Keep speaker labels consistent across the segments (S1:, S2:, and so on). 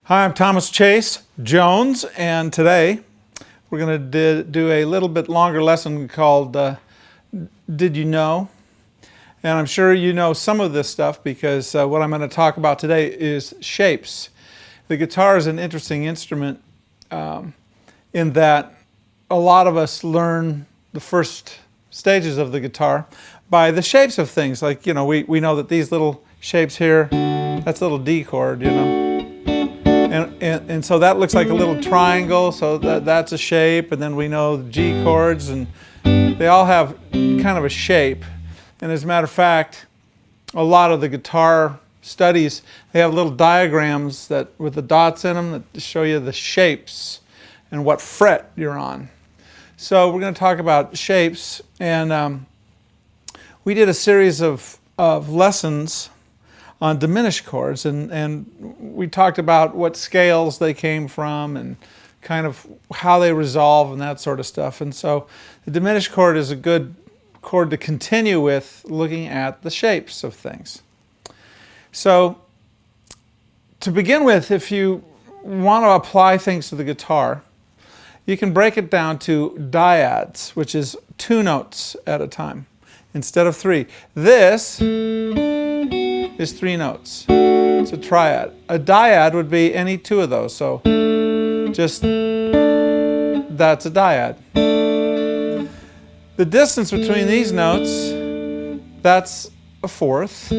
S1: Hi, I'm Thomas Chase Jones, and today we're going to do a little bit longer lesson called Did You Know? And I'm sure you know some of this stuff because what I'm going to talk about today is shapes. The guitar is an interesting instrument in that a lot of us learn the first stages of the guitar by the shapes of things. Like, you know, we know that these little shapes here, that's a little D chord, you know. And so that looks like a little triangle, so that's a shape, and then we know the G chords, and they all have kind of a shape. And as a matter of fact, a lot of the guitar studies, they have little diagrams that with the dots in them that show you the shapes and what fret you're on. So we're going to talk about shapes, and we did a series of lessons on diminished chords, and we talked about what scales they came from and kind of how they resolve and that sort of stuff. And so the diminished chord is a good chord to continue with, looking at the shapes of things. So to begin with, if you want to apply things to the guitar, you can break it down to dyads, which is 2 notes at a time instead of 3. This is 3 notes. It's a triad. A dyad would be any 2 of those. So just that's a dyad. The distance between these notes, that's a 4th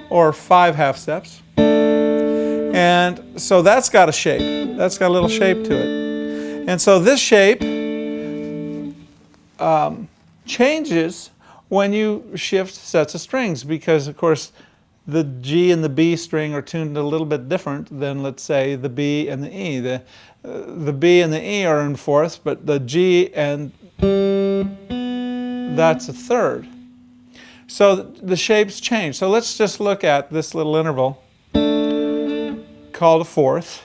S1: or 5 half steps. And so that's got a shape. That's got a little shape to it. And so this shape changes when you shift sets of strings, because of course the G and the B string are tuned a little bit different than, let's say, the B and the E. The B and the E are in 4th, but the G and that's a 3rd. So the shapes change. So let's just look at this little interval called a 4th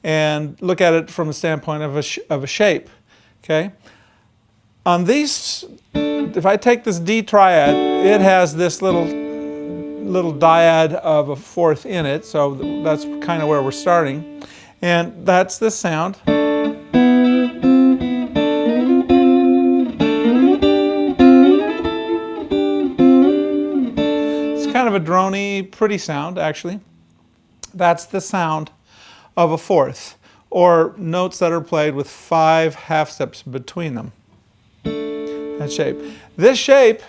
S1: and look at it from the standpoint of a shape. Okay? On these, if I take this D triad, it has this little dyad of a 4th in it, so that's kind of where we're starting. And that's the sound. It's kind of a droney, pretty sound, actually. That's the sound of a 4th, or notes that are played with 5 half steps between them. That shape. This shape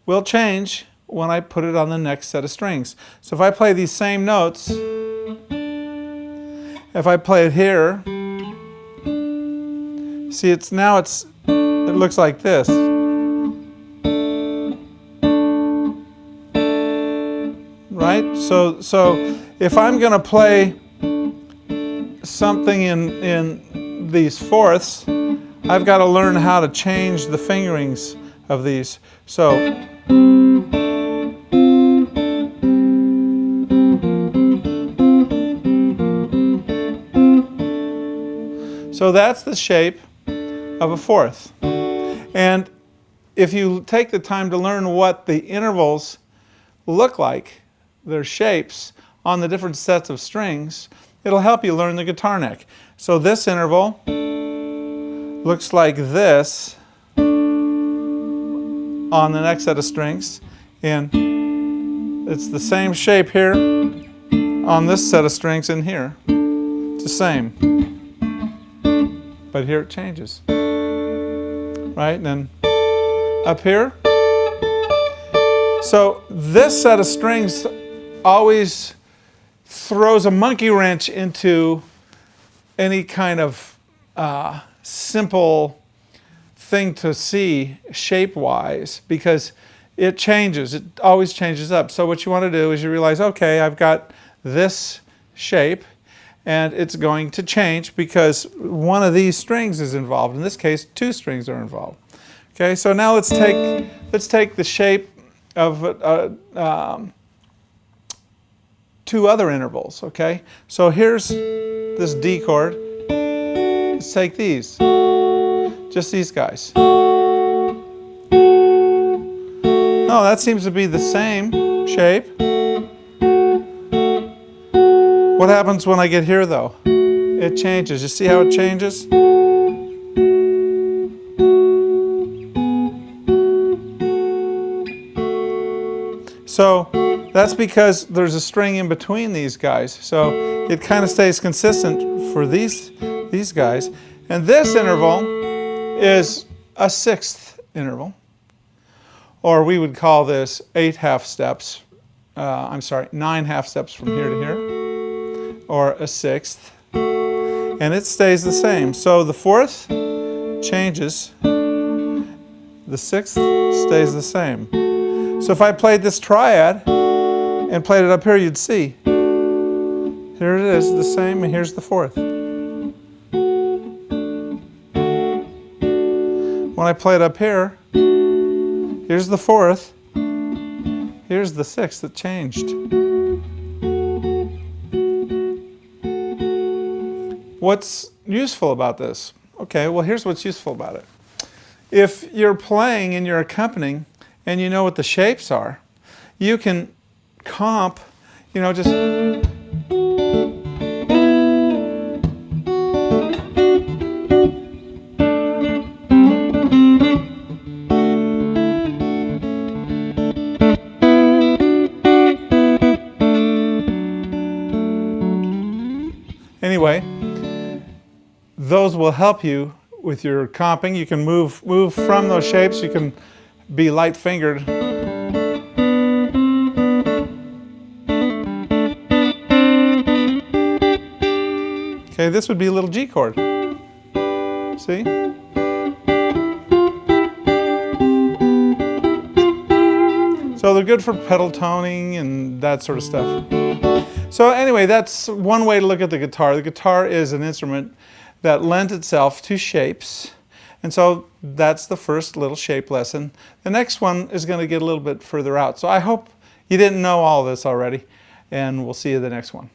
S1: will change when I put it on the next set of strings. So if I play these same notes, if I play it here, see, it looks like this. Right? So if I'm going to play something in these 4ths, I've got to learn how to change the fingerings of these. So that's the shape of a 4th. And if you take the time to learn what the intervals look like, their shapes on the different sets of strings, it'll help you learn the guitar neck. So this interval looks like this on the next set of strings, and it's the same shape here on this set of strings in here. It's the same. But here it changes, right? And then up here. So this set of strings always throws a monkey wrench into any kind of simple thing to see shape-wise, because it changes. It always changes up. So what you want to do is you realize, okay, I've got this shape, and it's going to change because one of these strings is involved. In this case, 2 strings are involved. Okay, so now let's take the shape of 2 other intervals. Okay, so here's this D chord. Let's take these, just these guys. No, that seems to be the same shape. What happens when I get here though? It changes. You see how it changes? So that's because there's a string in between these guys. So it kind of stays consistent for these guys. And this interval is a sixth interval. Or we would call this 8 half steps. 9 half steps from here to here. Or a sixth. And it stays the same. So the fourth changes. The sixth stays the same. So if I played this triad and played it up here, you'd see. Here it is, the same, and here's the fourth. When I play it up here, here's the fourth, here's the sixth that changed. What's useful about this? Okay, well here's what's useful about it. If you're playing and you're accompanying, and you know what the shapes are, you can comp, just anyway, those will help you with your comping. You can move from those shapes. You can be light fingered. Okay, this would be a little G chord. See? So they're good for pedal toning and that sort of stuff. So anyway, that's one way to look at the guitar. The guitar is an instrument that lends itself to shapes. And so that's the first little shape lesson. The next one is going to get a little bit further out. So I hope you didn't know all this already, and we'll see you the next one.